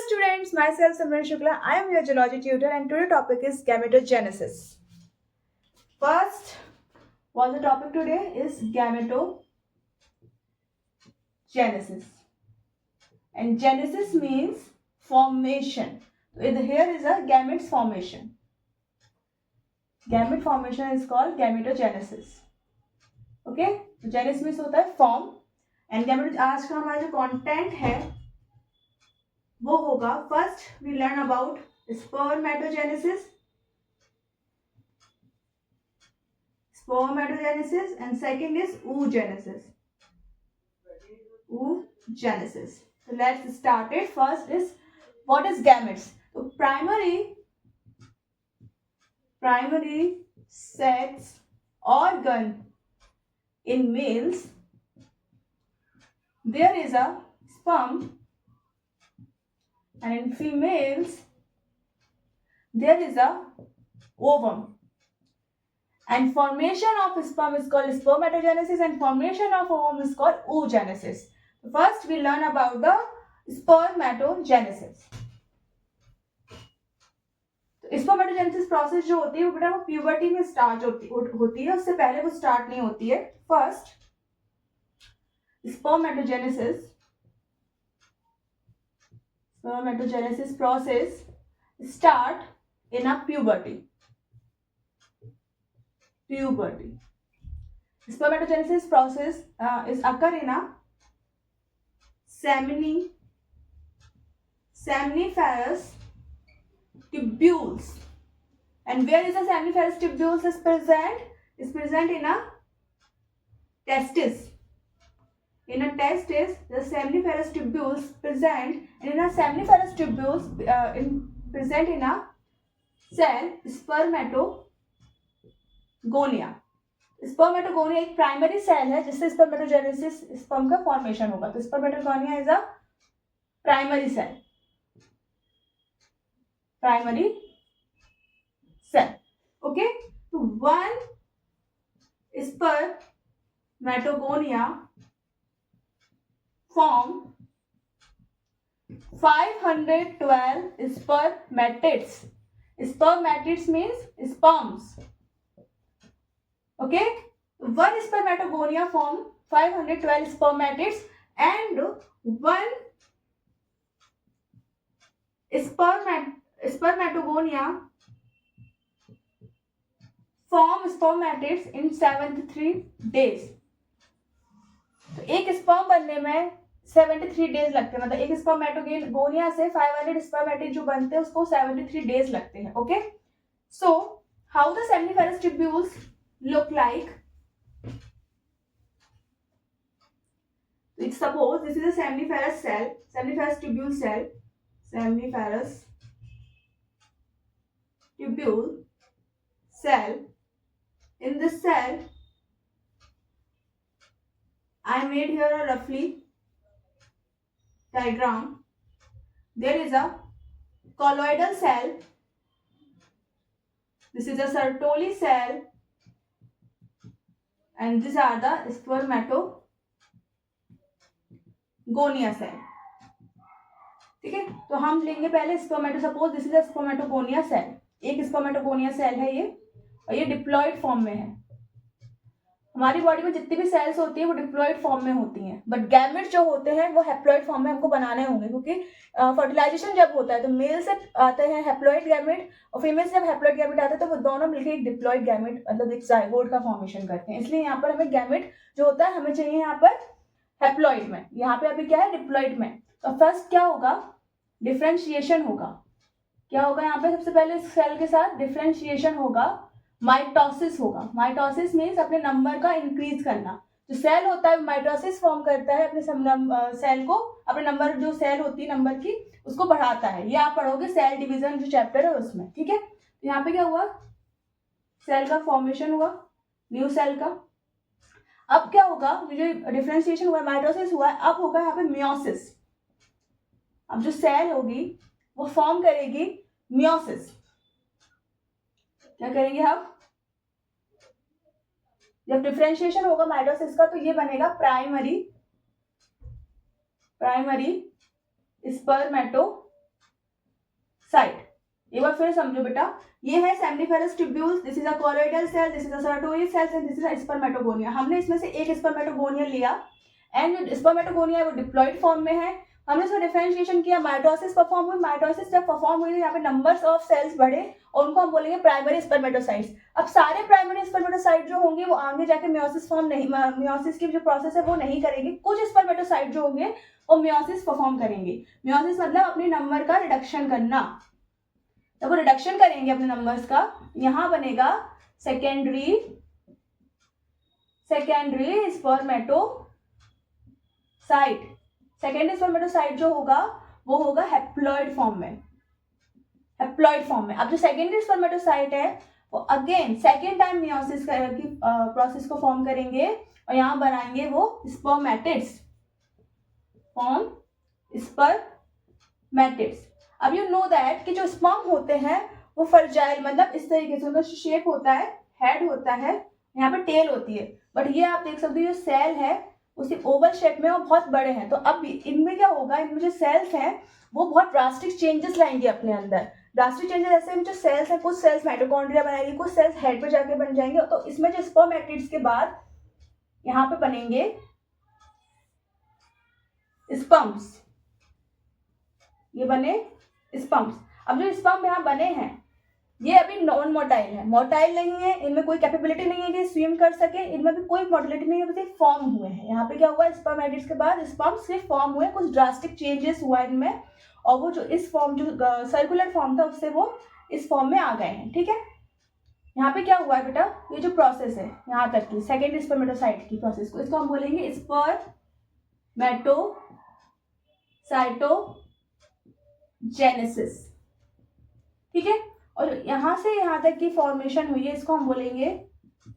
students, myself Simran Shukla. I am your geology tutor and today topic is gametogenesis. First, what the topic today is gametogenesis. And genesis means formation. Here is a gametes formation. Gamete formation is called gametogenesis. Okay? तो genesis means होता है form and gamete आज का हमारा जो content है वो होगा first we learn about spermatogenesis and second is oogenesis. So let's start it. First is what is gametes? So primary sex organ in males, there is a sperm, and in females there is a ovum. And formation of sperm is called spermatogenesis and formation of ovum is called oogenesis. First we learn about the spermatogenesis. Spermatogenesis process जो होती है वो बेटा वो puberty में start होती है, उससे पहले वो स्टार्ट नहीं होती है. First spermatogenesis process start in a puberty. Spermatogenesis process is occur in a seminiferous tubules. And where is the seminiferous tubules is present? Is present in a testis. In a testis, the seminiferous tubules present, and in a seminiferous tubules present in a cell spermatogonia. Spermatogonia एक primary cell है जिससे spermatogenesis sperm का formation होगा. तो spermatogonia is a primary cell. Okay. तो one spermatogonia form 512 spermatids. Spermatids means sperms. Okay, one spermatogonia form 512 spermatids and one spermatogonia form spermatids in 73 days. तो एक sperm बनने में 73 डेज लगते हैं. मतलब एक स्पर्मेटोगोनिया से 500 स्पर्मेटिड जो बनते हैं उसको 73 डेज लगते हैं. Okay. So how the seminiferous tubules look like? Suppose this is a seminiferous tubule cell. Seminiferous tubule cell. In this cell, I made here a roughly diagram. There is a colloidal cell. This is a Sertoli cell. And these are the spermatogonia cell. ठीक है. तो हम लेंगे पहले suppose this is a spermatogonia cell. एक spermatogonia cell है ये और ये डिप्लॉइड फॉर्म में है. हमारी बॉडी में जितनी भी सेल्स होती है वो डिप्लॉइड फॉर्म में होती हैं. बट गैमेट जो होते हैं वो हैप्लॉइड फॉर्म में हमको बनाने होंगे क्योंकि फर्टिलाइजेशन जब होता है तो मेल से आते हैं हैप्लॉइड गैमेट और फीमेल से जब हैप्लॉइड गैमेट आते हैं तो वो दोनों मिलकर एक डिप्लॉइड गैमेट मतलब एक जाइगोट का फॉर्मेशन करते हैं. इसलिए यहाँ पर हमें गैमेट जो होता है हमें चाहिए यहाँ पर हैप्लॉइड में. यहाँ पे अभी क्या है डिप्लॉइड में. तो फर्स्ट क्या होगा डिफ्रेंशिएशन होगा. क्या होगा यहाँ पे सबसे पहले सेल के साथ डिफ्रेंशिएशन होगा. माइटोसिस होगा. माइटोसिस मीन्स अपने नंबर का इंक्रीज करना. जो सेल होता है माइटोसिस फॉर्म करता है अपने सेल को अपने नंबर जो सेल होती है नंबर की उसको बढ़ाता है. ये आप पढ़ोगे सेल डिवीजन जो चैप्टर है उसमें. ठीक है. तो यहाँ पे क्या हुआ सेल का फॉर्मेशन हुआ न्यू सेल का. अब क्या होगा जो डिफ्रेंशिएशन हुआ माइटोसिस हुआ अब होगा यहाँ पे मियोसिस. अब जो सेल होगी वो फॉर्म करेगी मियोसिस. क्या करेंगे हम जब डिफरेंशिएशन होगा माइटोसिस का तो ये बनेगा प्राइमरी स्पर्मेटोगोनिया साइट। एक बार फिर समझो बेटा, ये है seminiferous tubules, this is a colloidal cell, this is a sertoli cell and this is a spermatogonia. हमने इसमें से एक स्पर्मेटोगोनिया लिया एंड जो स्पर्मेटोगोनिया है वो डिप्लॉइड फॉर्म में है। हमने इसमें डिफरेंशिएशन किया, माइटोसिस परफॉर्म हुई, माइटोसिस जब परफॉर्म हुई तो यहाँ पे नंबर्स ऑफ सेल्स बढ़े और उनको हम बोलेंगे प्राइमरी स्पर्मेटोसाइट्स। अब सारे प्राइमरी स्पर्मेटोसाइट जो होंगे वो आगे जाके मियोसिस फॉर्म नहीं, मियोसिस की जो प्रोसेस है वो नहीं करेंगे। कुछ स्पर्मेटोसाइट जो होंगे वो मियोसिस परफॉर्म करेंगे। मियोसिस मतलब अपने नंबर का रिडक्शन करना। जब वो रिडक्शन करेंगे अपने नंबर्स का, यहाँ बनेगा सेकेंडरी स्पर्मेटोसाइट। सेकेंडरी स्पर्मेटोसाइट जो होगा वो होगा हैप्लॉइड फॉर्म में, हैप्लॉइड फॉर्म में। अब जो सेकेंडरी स्पर्मेटोसाइट है वो अगेन सेकेंड टाइम मियोसिस की प्रोसेस को फॉर्म करेंगे और यहाँ बनाएंगे वो स्पर्मेटिड्स, फॉर्म स्पर्मेटिड्स। अब यू नो दैट कि जो स्पर्म होते हैं वो फर्जाइल, मतलब इस तरीके से उनका शेप होता है, हेड होता है, यहाँ पे टेल होती है, बट ये आप देख सकते हो जो सेल है उसी ओवल शेप में और बहुत बड़े हैं। तो अब इनमें क्या होगा, इनमें जो सेल्स हैं वो बहुत ड्रास्टिक चेंजेस लाएंगे अपने अंदर। ड्रास्टिक चेंजेस ऐसे में जो सेल्स हैं, कुछ सेल्स माइटोकॉन्ड्रिया बनाएंगे, कुछ सेल्स हेड पे जाके बन जाएंगे। तो इसमें जो स्पर्मेटिड्स के बाद यहाँ पे बनेंगे स्पर्म्स, ये बने स्पर्म्स। अब जो स्पर्म यहाँ बने हैं ये अभी नॉन मोटाइल है, मोटाइल नहीं है, इनमें कोई कैपेबिलिटी नहीं है कि स्विम कर सके, इनमें भी कोई मोटिलिटी नहीं है, बस फॉर्म हुए हैं। यहाँ पे क्या हुआ, स्पर्मेटिड्स के बाद स्पर्म सिर्फ फॉर्म हुए, कुछ ड्रास्टिक चेंजेस हुआ इनमें और वो जो इस फॉर्म, जो सर्कुलर फॉर्म था उससे वो इस फॉर्म में आ गए हैं। ठीक है, यहाँ पे क्या हुआ है बेटा, ये जो प्रोसेस है यहाँ तक की सेकेंड स्पर्मेटोसाइट की प्रोसेस को, इसको हम बोलेंगे स्पर्मेटोसाइटोजेनेसिस। ठीक है, और यहाँ से यहाँ तक की फॉर्मेशन हुई है इसको हम बोलेंगे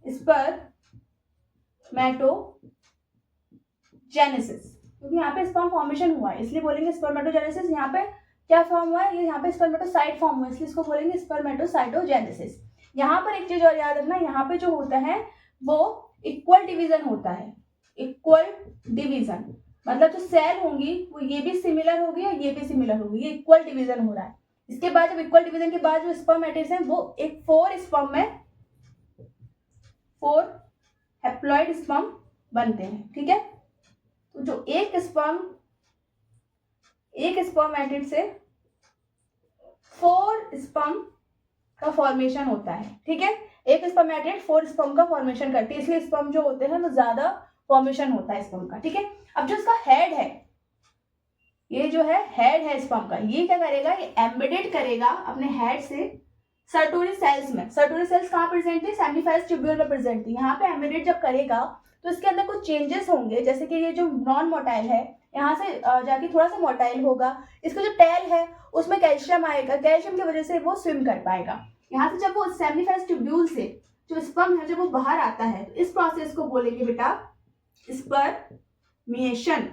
स्पर्मेटोजेनेसिस, क्योंकि यहाँ पे स्पर्म फॉर्मेशन हुआ है इसलिए बोलेंगे स्पर्मेटोजेनेसिस। यहाँ पे क्या फॉर्म हुआ है, ये यहाँ पे स्पर्मेटोसाइट फॉर्म हुआ है इसलिए इसको बोलेंगे स्पर्मेटोसाइटोजेनेसिस। यहाँ पर एक चीज और याद रखना, यहाँ पे जो होता है वो इक्वल डिवीजन होता है, इक्वल डिवीजन मतलब जो सेल होंगी वो ये भी सिमिलर होगी और ये भी सिमिलर होगी, ये इक्वल डिवीजन हो रहा है। इसके बाद जब इक्वल डिवीजन के बाद जो स्पर्मेटिड्स हैं वो एक 4 स्पर्म में 4 हैप्लॉइड स्पर्म बनते हैं। ठीक है, तो जो एक स्पर्मेटिड से 4 स्पर्म का फॉर्मेशन होता है। ठीक है, एक स्पर्मेटिड 4 स्पर्म का फॉर्मेशन करती है, इसलिए स्पर्म जो होते हैं वो ज्यादा फॉर्मेशन होता है स्पर्म का। ठीक है, अब जो इसका हेड है, ये जो है हेड है स्पर्म का, ये क्या करेगा, ये एम्बेडेड करेगा अपने हेड से सर्टोरी सेल्स में। सर्टोरी सेल्स कहाँ प्रेजेंट थी, सेमिनिफेरस ट्यूब्यूल में प्रेजेंट थी। यहाँ पे एम्बेडेड जब करेगा तो इसके अंदर कुछ चेंजेस होंगे, जैसे कि ये जो नॉन मोटाइल है यहाँ से जाके थोड़ा सा मोटाइल होगा। इसका जो टेल है उसमें कैल्शियम आएगा, कैल्शियम की वजह से वो स्विम कर पाएगा। यहाँ से जब वो सेमिनिफेरस ट्यूब्यूल से जो स्पर्म है जब वो बाहर आता है तो इस प्रोसेस को बोलेंगे बेटा स्पर्मिएशन।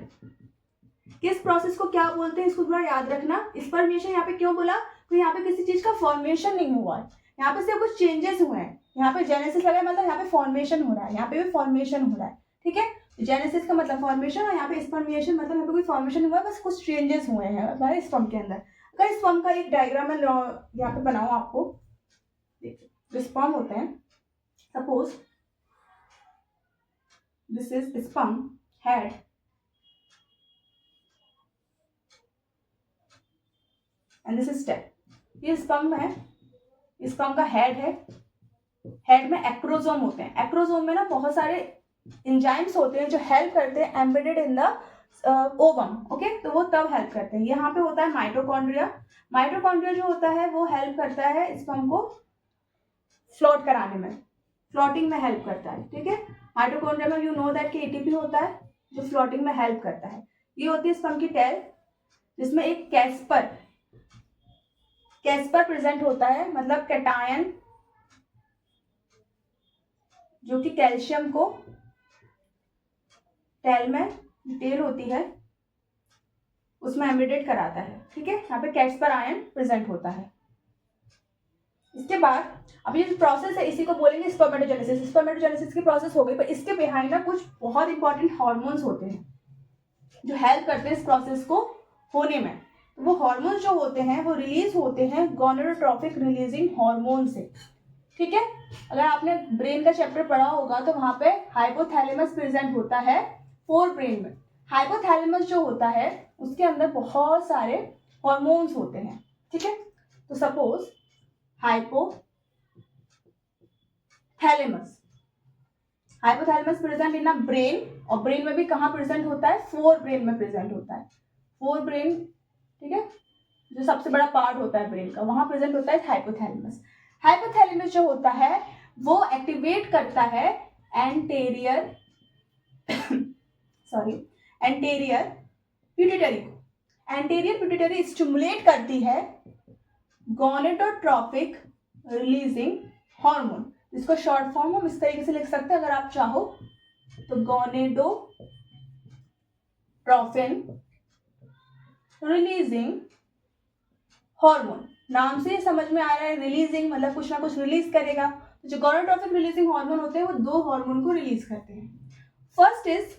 किस प्रोसेस को क्या बोलते हैं इसको थोड़ा याद रखना। स्पर्मिएशन यहाँ पे क्यों बोला, तो यहाँ पे किसी चीज का फॉर्मेशन नहीं हुआ है, यहाँ पे सिर्फ कुछ चेंजेस हुए हैं। यहाँ पे जेनेसिस लगा है मतलब यहाँ पे फॉर्मेशन हो रहा है, यहाँ पे भी फॉर्मेशन हो रहा है। ठीक है, जेनेसिस का मतलब फॉर्मेशन और यहाँ पे स्पर्मिएशन मतलब यहाँ पे कोई फॉर्मेशन हुआ है, बस कुछ चेंजेस हुए हैं हमारे स्पर्म के अंदर। अगर स्पर्म का एक डायग्राम मैं यहाँ पे बनाऊं आपको, जो स्पर्म होते हैं, suppose this is sperm head and this is tail. ये स्पर्म है, स्पर्म का हेड है, हेड में एक्रोसोम होते हैं। एक्रोसोम में ना बहुत सारे एंजाइम्स होते हैं जो हेल्प करते हैं embedded in the ovum. Okay, तो वो तब हेल्प करते हैं। यहाँ पे होता है माइटोकॉन्ड्रिया। माइटोकॉन्ड्रिया जो होता है वो हेल्प करता है स्पर्म को फ्लोट कराने में, फ्लोटिंग में हेल्प करता है। ठीक है, माइटोकॉन्ड्रिया में यू नो दैट कि एटीपी होता है जो फ्लोटिंग में हेल्प करता है। ये होती है स्पर्म की टेल, जिसमें एक कैस्पर प्रेजेंट होता है, मतलब कैटायन जो कि कैल्शियम को टेल में टेल होती है उसमें एम्बेडेड कराता है। ठीक है, यहाँ पे कैस्पर आयन प्रेजेंट होता है। इसके बाद अब ये प्रोसेस है इसी को बोलेंगे स्पर्मेटोजेनेसिस। स्पर्मेटोजेनेसिस की प्रोसेस हो गई, पर इसके बिहाइंड ना कुछ बहुत इंपॉर्टेंट हार्मोन्स होते हैं जो हेल्प करते हैं इस प्रोसेस को होने में। वो हार्मोन्स जो होते हैं वो रिलीज होते हैं गोनेडोट्रोपिक रिलीजिंग हार्मोन से, ठीक है। अगर आपने ब्रेन का चैप्टर पढ़ा होगा तो वहां पे हाइपोथैलेमस प्रेजेंट होता है फोर ब्रेन में। हाइपोथैलेमस जो होता है उसके अंदर बहुत सारे हार्मोन्स होते हैं, ठीक है। तो suppose hypothalamus present in a brain, और ब्रेन में भी कहाँ प्रेजेंट होता है, फोर ब्रेन में प्रेजेंट होता है, फोर ब्रेन, ठीक है, जो सबसे बड़ा पार्ट होता है ब्रेन का, वहां प्रेजेंट होता है हाइपोथैलेमस। हाइपोथैलेमस जो होता है वो एक्टिवेट करता है एंटेरियर पिट्यूटरी को। एंटेरियर पिट्यूटरी स्टिमुलेट करती है गोनेडोट्रोपिक रिलीजिंग हार्मोन, जिसको शॉर्ट फॉर्म हम इस तरीके से लिख सकते हैं अगर आप चाहो तो, गोनेडोट्रोपिन रिलीजिंग हार्मोन। नाम से समझ में आ रहा है रिलीजिंग मतलब कुछ ना कुछ रिलीज करेगा। तो जो गोनेडोट्रोपिक रिलीजिंग हार्मोन होते हैं वो दो हार्मोन को रिलीज करते हैं। First is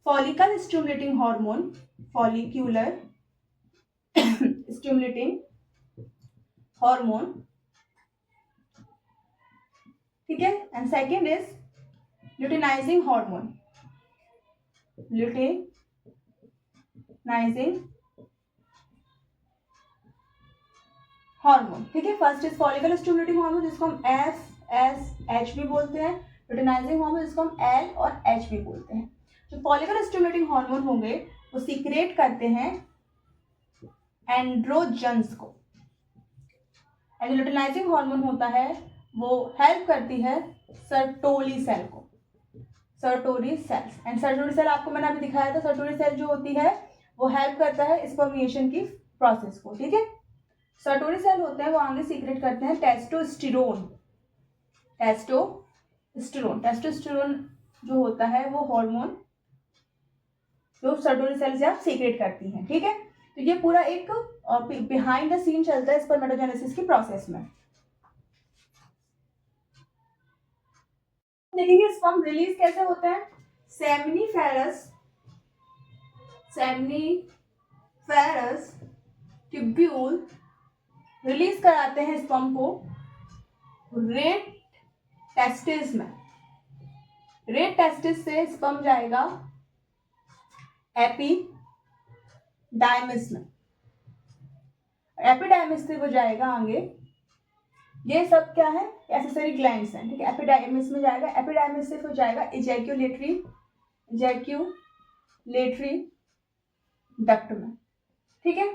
follicle stimulating hormone, follicular stimulating hormone, ठीक है। And second is luteinising hormone, luteinising hormone, ठीक है। First is follicle stimulating hormone जिसको हम FSH भी बोलते हैं, ल्यूटेनाइजिंग हार्मोन जिसको हम L और H भी बोलते हैं। जो फॉलिकल स्टिमुलेटिंग हार्मोन होंगे वो सीक्रेट करते हैं एंड्रोजन्स को, एंड जो ल्यूटेनाइजिंग हार्मोन होता है वो हेल्प करती है सर्टोली सेल को, सर्टोरी सेल्स। एंड सर्टोरी सेल आपको मैंने अभी दिखाया था, सर्टोरी सेल जो होती है वो हेल्प करता है स्पर्मिएशन की प्रोसेस को, ठीक है। सर्टोरी सेल होते हैं वो आगे सीक्रेट करते हैं टेस्टोस्टेरोन जो होता है वो हार्मोन जो सर्टोरी सेल से आप सीक्रेट करती हैं, ठीक है। तो ये पूरा एक बिहाइंड द सीन चलता है स्पर्मेटोजेनेसिस की प्रोसेस में। देखेंगे स्पर्म रिलीज कैसे होते हैं। सेमिनिफेरस ट्यूब्यूल रिलीज कराते हैं स्पर्म को रेट टेस्टिस में। रेट टेस्टिस से स्पर्म जाएगा एपिडाइमिस में, एपिडाइमिस से वो जाएगा आगे, ये सब क्या है एक्सेसरी ग्लैंड्स हैं, ठीक है। एपिडाइमिस में जाएगा, एपिडाइमिस से फिर जाएगा इजैक्यूलेटरी डक्ट में, ठीक है।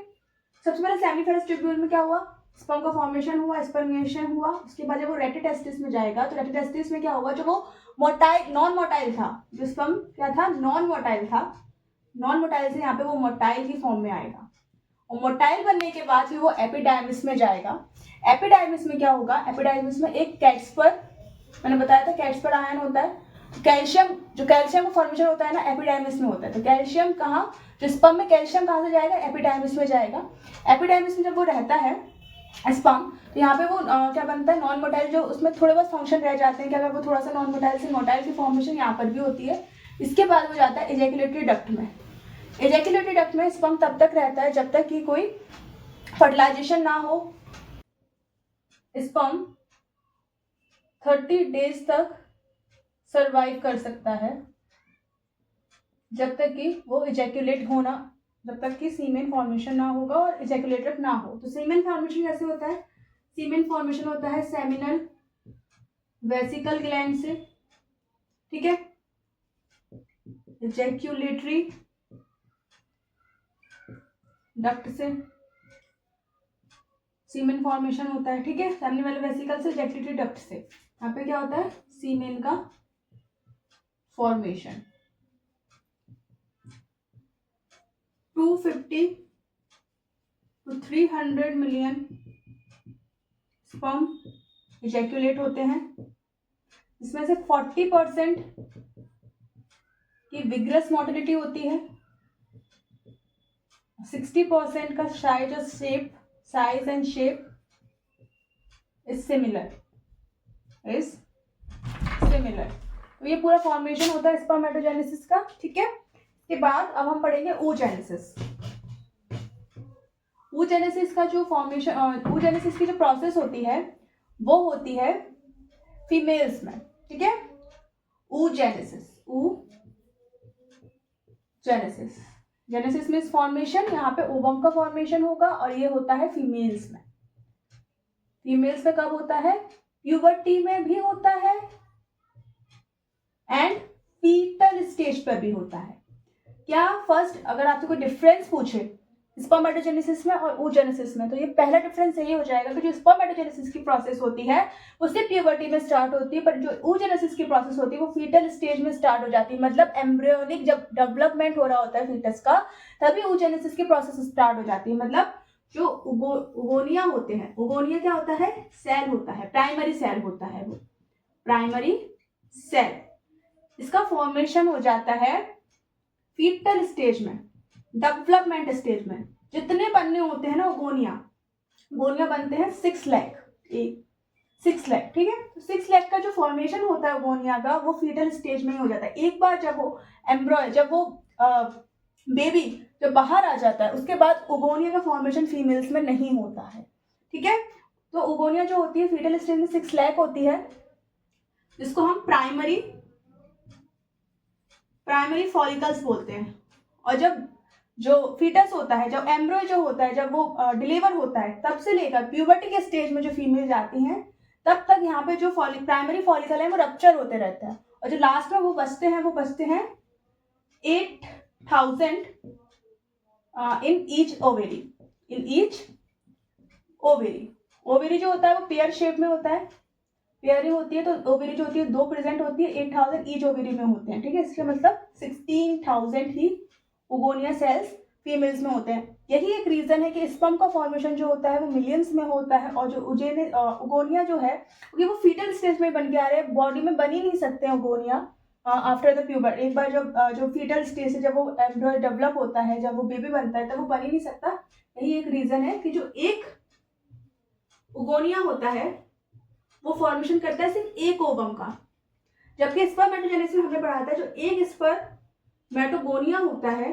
सबसे पहले सेमिनिफेरस ट्यूब्यूल में क्या हुआ, स्पर्म का फॉर्मेशन हुआ, स्पर्मिएशन हुआ, उसके बाद जब वो रेटिटेस्टिस में जाएगा तो रेटिटेस्टिस में क्या होगा, जो वो नॉन मोटाइल था, जो स्पर्म क्या था नॉन मोटाइल से यहाँ पे वो मोटाइल की फॉर्म में आएगा, और मोटाइल बनने के बाद फिर वो एपिडाइमिस में जाएगा। एपिडाइमिस में क्या होगा, एपिडाइमिस में एक कैल्सपर, मैंने बताया था कैल्सपर आयन होता है, कैल्शियम का फॉर्मेशन होता है ना एपिडाइमिस में होता है। तो कैल्शियम कहाँ, जो स्पर्म में कैल्शियम कहाँ से जाएगा, एपिडाइमिस में जाएगा। एपिडाइमिस में जब वो रहता है स्पर्म, तो यहाँ पे वो क्या बनता है नॉन मोटाइल, जो उसमें थोड़े बहुत फंक्शन रह जाते हैं, क्या अगर वो थोड़ा सा नॉन मोटाइल से मोटाइल की फॉर्मेशन यहाँ पर भी होती है। इसके बाद वो जाता है इजैक्यूलेटरी डक्ट में। इजैक्यूलेटरी डक्ट में स्पर्म तब तक रहता है जब तक कि कोई फर्टिलाइजेशन ना हो। स्पर्म 30 डेज तक सरवाइव कर सकता है, जब तक कि वो इजैक्यूलेट होना, जब तक कि सीमेन फॉर्मेशन ना होगा और इजैक्यूलेटेड ना हो। तो सीमेन फॉर्मेशन कैसे होता है, सीमेन फॉर्मेशन होता है सेमिनल वेसिकल ग्लैंड से, ठीक है, इजैक्यूलेटरी डक्ट से सीमेन फॉर्मेशन होता है, ठीक है, सेमिनल वेसिकल से इजैक्यूलेटरी डक्ट से यहाँ पे क्या होता है सीमेन का फॉर्मेशन। 250 to 300 मिलियन स्पर्म इजैक्यूलेट होते हैं, इसमें से 40% की विग्रस मोटिलिटी होती है, 60% का size and shape is similar. तो ये पूरा फॉर्मेशन होता है स्पर्मेटोजेनेसिस का, ठीक है। इसके बाद अब हम पढ़ेंगे oogenesis। oogenesis का जो फॉर्मेशन, oogenesis की जो प्रोसेस होती है वो होती है फीमेल्स में, ठीक है। oogenesis, oogenesis, genesis means formation, यहाँ पे ओवम का फॉर्मेशन होगा और ये होता है फीमेल्स में। फीमेल्स में कब होता है? प्यूबर्टी में भी होता है एंड फीटल स्टेज पर भी होता है। क्या फर्स्ट अगर आपसे कोई डिफरेंस पूछे स्पर्मेटोजेनेसिस में और oogenesis में, तो ये पहला डिफरेंस यही हो जाएगा कि जो स्पर्मेटोजेनेसिस की प्रोसेस होती है वो सिर्फ प्यूबर्टी में स्टार्ट होती है, पर जो oogenesis की प्रोसेस होती है वो फीटल स्टेज में स्टार्ट हो जाती है। मतलब एम्ब्रियोनिक जब डेवलपमेंट हो रहा होता है फीटस का, तभी oogenesis की प्रोसेस स्टार्ट हो जाती है। मतलब जो उगोनिया होते हैं, उगोनिया क्या होता है? सेल होता है, प्राइमरी सेल होता है, वो प्राइमरी सेल, इसका फॉर्मेशन हो जाता है फीटल स्टेज में, डेवलपमेंट स्टेज में। जितने बनने होते हैं ना गोनिया बनते हैं 6 लाख, 6 लाख, ठीक है। तो 6 लाख का जो फॉर्मेशन होता है गोनिया का, वो फीटल स्टेज में ही हो जाता है। एक बार जब वो एम्ब्रॉय, जब वो बेबी जब बाहर आ जाता है, उसके बाद उगोनिया का फॉर्मेशन फीमेल्स में नहीं होता है, ठीक है। तो उगोनिया जो होती है फीटल स्टेज में 6 लाख होती है, जिसको हम प्राइमरी फॉलिकल्स बोलते हैं। और जब जो फीटस होता है, जब एम्ब्रॉय जो होता है, जब वो डिलीवर होता है, तब से लेकर प्यूबर्टी के स्टेज में जो फीमेल जाती हैं, तब तक यहाँ पे जो प्राइमरी फॉलिकल है वो रप्चर होते रहता है, और जो लास्ट में वो बचते हैं 8,000 इन ईच ओवेरी। ओवेरी जो होता है वो पेयर शेप में होता है, पेयरिंग होती है, तो ओवेरी जो होती है 2 प्रेजेंट होती है, 8,000 ईच ओवेरी में होते हैं, ठीक है। इसका मतलब 16,000 ही उगोनिया सेल्स फीमेल्स में होते हैं। यही एक रीजन है कि स्पर्म का फॉर्मेशन जो होता है वो मिलियंस में होता है, और जो उगोनिया जो है, क्योंकि वो फीटल स्टेज में बन के आ रहे हैं, बॉडी में बन ही नहीं सकते हैं उगोनिया आफ्टर द प्यूबर। एक बार जब जो फीटल स्टेज से जब वो एम्ब्रॉय डेवलप होता है, जब वो बेबी बनता है, तब वो बन ही नहीं सकता। यही एक रीजन है कि जो एक उगोनिया होता है वो फॉर्मेशन करता है सिर्फ एक ओवम का, जबकि स्पर्मेटोजेनेसिस में हमने पढ़ा था जो एक स्पर्मेटोगोनिया होता है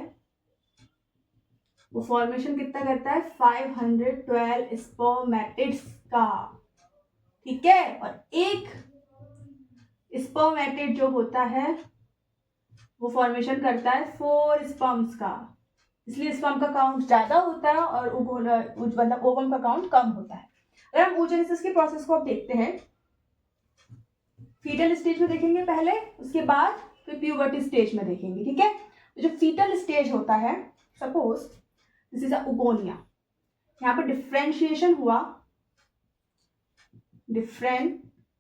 वो फॉर्मेशन कितना करता है? 512 स्पर्मेटिड्स का, ठीक है। और एक स्पर्मेटिड जो होता है वो फॉर्मेशन करता है 4 स्पर्म्स का, इसलिए स्पर्म का काउंट ज्यादा होता है और मतलब ओवम का काउंट कम होता है। अगर हम oogenesis के प्रोसेस को अब देखते हैं, फीटल स्टेज में देखेंगे पहले, उसके बाद फिर प्यूबर्टी स्टेज में देखेंगे, ठीक है। जो फीटल स्टेज होता है, सपोज दिस इज अ उगोनिया, यहाँ पर डिफ्रेंशिएशन हुआ,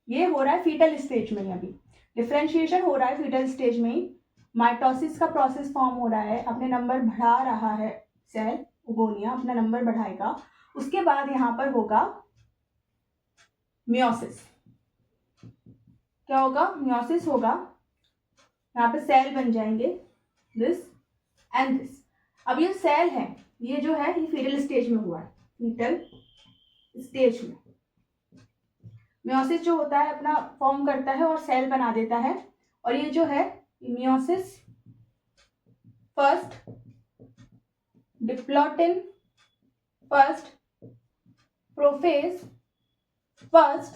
ये हो रहा है फीटल स्टेज में, अभी डिफ्रेंशिएशन हो रहा है फीटल स्टेज में ही, माइटोसिस का प्रोसेस फॉर्म हो रहा है, अपने नंबर बढ़ा रहा है सेल उगोनिया, अपना नंबर बढ़ाएगा। उसके बाद यहाँ पर होगा मियोसिस। क्या होगा? मियोसिस होगा, यहाँ पे सेल बन जाएंगे दिस एंड दिस। अब ये सेल है, ये जो है ये फीटल स्टेज में हुआ है, फीटल स्टेज में मियोसिस जो होता है अपना फॉर्म करता है और सेल बना देता है। और ये जो है meiosis first diplotene first prophase first,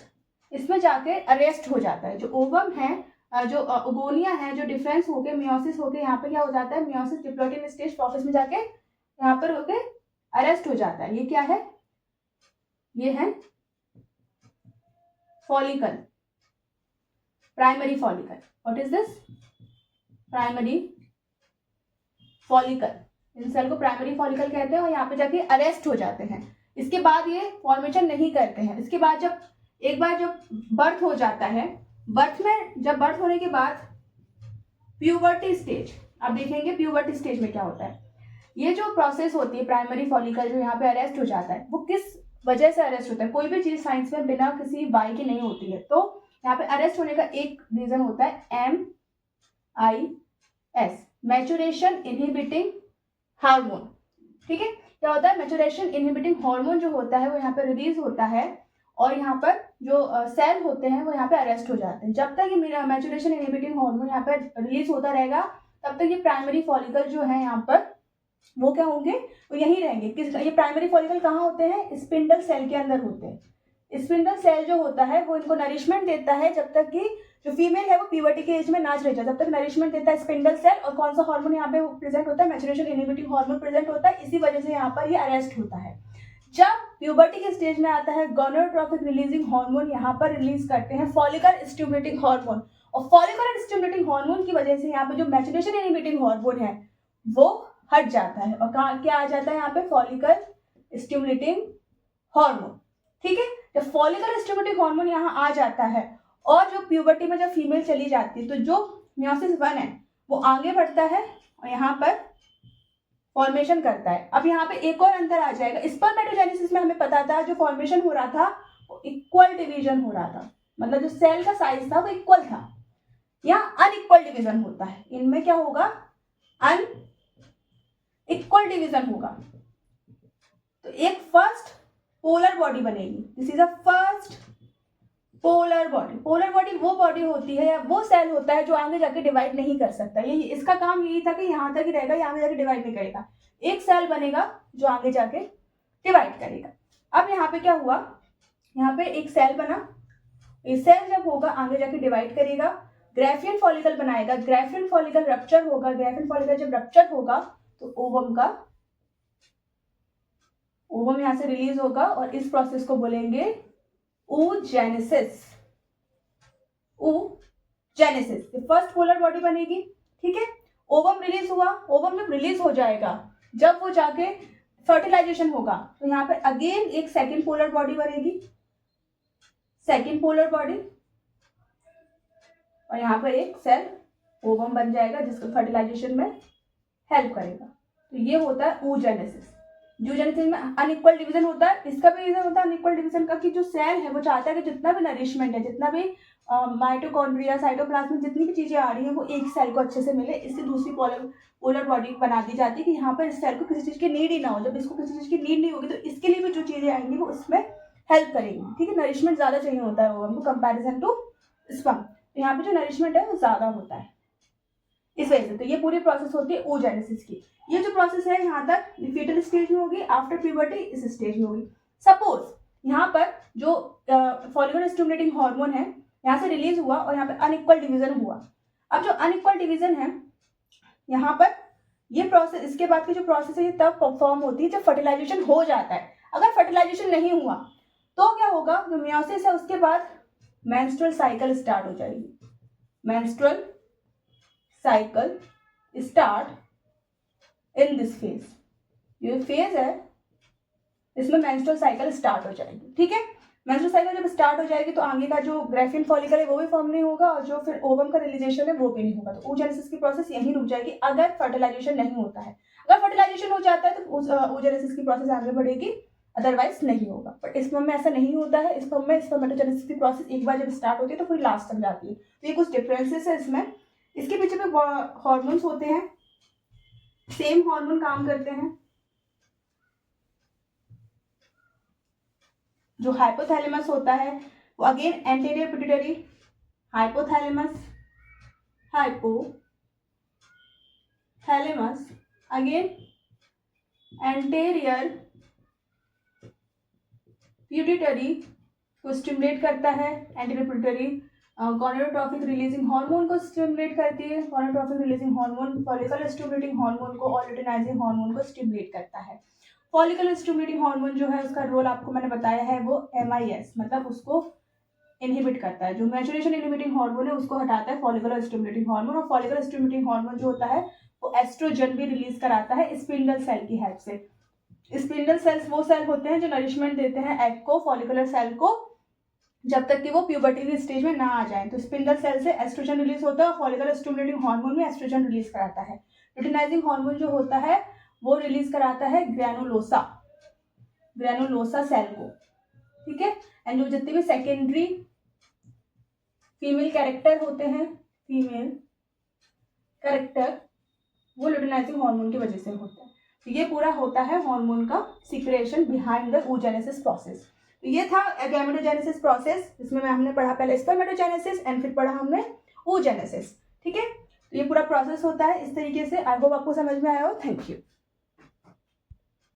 इसमें जाके अरेस्ट हो जाता है। जो ओवम है, जो उगोनिया है, जो डिफरेंस होके मियोसिस होके यहाँ पे क्या हो जाता है, मियोसिस डिप्लॉटिन स्टेज प्रोफेज में जाके यहाँ पर होके अरेस्ट हो जाता है। ये क्या है? ये है follicle, primary follicle. What is this? Primary follicle. इन सेल को प्राइमरी फॉलिकल कहते हैं और यहाँ पे जाके अरेस्ट हो जाते हैं। इसके बाद ये फॉर्मेशन नहीं करते हैं। इसके बाद जब एक बार जब बर्थ हो जाता है, जब बर्थ होने के बाद प्यूबर्टी स्टेज, अब देखेंगे प्यूबर्टी स्टेज में क्या होता है। ये जो प्रोसेस होती है प्राइमरी फॉलिकल जो यहाँ पे अरेस्ट हो जाता है, वो किस वजह से अरेस्ट होता है? कोई भी चीज साइंस में बिना किसी वाई की नहीं होती है, तो यहाँ पे अरेस्ट होने का एक रीजन होता है MIS, मैचुरेशन इनहिबिटिंग हार्मोन, ठीक है। क्या होता है? मैचुरेशन इनहिबिटिंग हार्मोन जो होता है वो यहाँ पे रिलीज होता है और यहाँ पर जो सेल होते हैं वो यहाँ पे अरेस्ट हो जाते हैं। जब तक ये मैचुरेशन इनहिबिटिंग हार्मोन यहाँ पे रिलीज होता रहेगा, तब तक ये प्राइमरी फॉलिकल जो है यहाँ पर वो क्या होंगे, वो यहीं रहेंगे। किस, ये प्राइमरी फॉलिकल कहाँ होते हैं, स्पिंडल सेल के अंदर होते हैं। स्पिंडल सेल जो होता है वो इनको नरिशमेंट देता है जब तक कि जो फीमेल है वो प्यूबर्टी के एज में ना रह जाए, तब तक नरिशमेंट देता है स्पिंडल सेल। और कौन सा हार्मोन यहाँ पे प्रेजेंट होता है, मैच्योरेशन इनहिबिटिंग हार्मोन प्रेजेंट होता है। इसी वजह से यहाँ पर ये अरेस्ट होता है। जब प्यूबर्टी के स्टेज में आता है, गोनेडोट्रोपिक रिलीजिंग हार्मोन यहाँ पर रिलीज करते हैं फॉलिकल स्टिमुलेटिंग हार्मोन, और फॉलिकल स्टिमुलेटिंग हार्मोन की वजह से यहाँ पे जो मैच्योरेशन इनहिबिटिंग हार्मोन है वो हट जाता है, और कहाँ क्या आ जाता है यहाँ पे, फॉलिकल स्टिमुलेटिंग हार्मोन। ठीक है, जब फॉलिकल स्टिमुलेटिंग हार्मोन यहाँ आ जाता है और जो प्यूबर्टी में जब फीमेल चली जाती है तो जो मियोसिस 1 है वो आगे बढ़ता है और यहाँ पर फॉर्मेशन करता है। अब यहाँ पे एक और अंतर आ जाएगा, स्पर्मेटोजेनेसिस में हमें पता था जो फॉर्मेशन हो रहा था वो इक्वल डिवीजन हो रहा था, मतलब जो सेल का साइज था वो इक्वल था। यहाँ अनइक्वल डिवीजन होता है, इनमें क्या होगा, अनइक्वल डिवीजन होगा। तो एक फर्स्ट पोलर बॉडी बनेगी, this is a first polar body. Polar body वो बॉडी होती है या वो सेल होता है जो आगे जाके डिवाइड नहीं कर सकता। ये इसका काम यही था कि यहाँ तक ही रहेगा, ये आगे जाके डिवाइड नहीं करेगा। एक सेल बनेगा जो आगे जाके डिवाइड करेगा। अब यहाँ पे क्या हुआ, यहाँ पे एक सेल बना, ये सेल जब होगा आगे जाके डिवाइड करेगा, ग्राफियन फॉलिकल बनाएगा, ग्राफियन फॉलिकल रप्चर होगा, ग्राफियन फॉलिकल जब रप्चर होगा तो ओवम यहाँ से रिलीज होगा और इस प्रोसेस को बोलेंगे oogenesis। oogenesis first polar body बनेगी। ठीक है, ओवम रिलीज हुआ, ओवम जब रिलीज हो जाएगा, जब वो जाके फर्टिलाइजेशन होगा तो यहाँ पे अगेन एक सेकेंड पोलर बॉडी बनेगी, सेकेंड पोलर बॉडी, और यहाँ पर एक सेल ओवम बन जाएगा जिसको फर्टिलाइजेशन में हेल्प करेगा। तो ये होता है oogenesis। जूजेनेसिस में अनइक्वल डिवीजन होता है, इसका भी रीजन होता है अनइक्वल डिवीजन का कि जो सेल है वो चाहता है कि जितना भी नरिशमेंट है, जितना भी माइटोकॉन्ड्रिया साइटोप्लाज्म में जितनी भी चीजें आ रही हैं वो एक सेल को अच्छे से मिले, इससे दूसरी पोलर बॉडी बना दी जाती है कि यहाँ पर इस सेल को किसी चीज की नीड ही ना हो। जब इसको किसी चीज की नीड नहीं होगी तो इसके लिए भी जो चीजें आएंगी वो इसमें हेल्प करेंगी। ठीक है, नरिशमेंट ज्यादा चाहिए होता है ओवम को कंपेरिजन टू स्पर्म, तो यहाँ पे जो नरिशमेंट है वो ज्यादा होता है इस वजह से। तो ये पूरी प्रोसेस होती है oogenesis की। ये जो प्रोसेस है यहाँ तक फीटल स्टेज में होगी, आफ्टर प्यूबर्टी इस स्टेज में होगी। सपोज यहाँ पर जो फॉलिकल स्टिमुलेटिंग हार्मोन है यहाँ से रिलीज हुआ और यहाँ पे अनइक्वल डिवीजन हुआ। अब जो अनइक्वल डिवीजन है यहाँ पर ये प्रोसेस, इसके बाद की जो प्रोसेस है ये तब परफॉर्म होती है जब फर्टिलाइजेशन हो जाता है। अगर फर्टिलाइजेशन नहीं हुआ तो क्या होगा, जो मियोसिस है उसके बाद मेंस्ट्रुअल साइकिल स्टार्ट हो जाएगी। Menstrual cycle start in this phase, ये फेज है इसमें मेंस्ट्रुअल साइकिल स्टार्ट हो जाएगी। ठीक है, मेंस्ट्रुअल साइकिल जब स्टार्ट हो जाएगी तो आगे का जो ग्राफियन फॉलिकल है वो भी फॉर्म नहीं होगा और जो फिर ओवम का रिलीजेशन है वो भी नहीं होगा। तो oogenesis की प्रोसेस यहीं रुक जाएगी अगर फर्टिलाइजेशन नहीं होता है। अगर फर्टिलाइजेशन हो जाता है तो oogenesis की प्रोसेस आगे बढ़ेगी, अदरवाइज नहीं होगा। बट इस फॉर्म में ऐसा नहीं होता है। इस फॉर्म में स्पर्मेटोजेनेसिस की प्रोसेस एक बार जब स्टार्ट होती है तो पूरी लास्ट तक जाती है। तो ये कुछ डिफरेंसेस है इसमें। इसके पीछे भी हॉर्मोन्स होते हैं, सेम हार्मोन काम करते हैं। जो हाइपोथैलेमस होता है वो again anterior pituitary, hypothalamus again anterior pituitary को स्टिमुलेट करता है। Anterior pituitary gonadotropic releasing hormone को स्टिमुलेट करती है। Gonadotropic releasing hormone follicle stimulating hormone को और लुटिनाइजिंग हार्मोन को स्टिमुलेट करता है। फॉलिकल स्टिमुलेटिंग हार्मोन जो है उसका रोल आपको मैंने बताया है, वो MIS मतलब उसको इनहिबिट करता है। जो मैच्योरेशन इनहिबिटिंग हार्मोन है उसको हटाता है फॉलिकल स्टिमुलेटिंग हार्मोन। और फॉलिकल स्टिमुलेटिंग हार्मोन जो होता है वो एस्ट्रोजन भी रिलीज कराता है स्पिंडल सेल की हेल्प से। स्पिंडल सेल्स वो सेल होते हैं जो नरिशमेंट देते हैं एग को, फॉलिकुलर सेल को, जब तक कि वो प्यूबर्टी की स्टेज में ना आ जाए। तो स्पिंडल सेल से एस्ट्रोजन रिलीज होता है और फॉलिकल स्टिमुलेटिंग हार्मोन में एस्ट्रोजन रिलीज कराता है। लुटिनाइजिंग हार्मोन जो होता है वो रिलीज कराता है ग्रैनुलोसा सेल को। ठीक है, एंड जो जितने भी सेकेंडरी फीमेल कैरेक्टर होते हैं, फीमेल कैरेक्टर वो लुटिनाइजिंग हार्मोन की वजह से होता है। तो ये पूरा होता है हार्मोन का secretion behind the oogenesis process. तो ये था गैमेटोजेनेसिस प्रोसेस, इसमें हमने पढ़ा पहले स्पर्मेटोजेनेसिस एंड फिर पढ़ा हमने oogenesis। ठीक है, तो ये पूरा प्रोसेस होता है इस तरीके से। आई होप आपको समझ में आया हो। Thank you.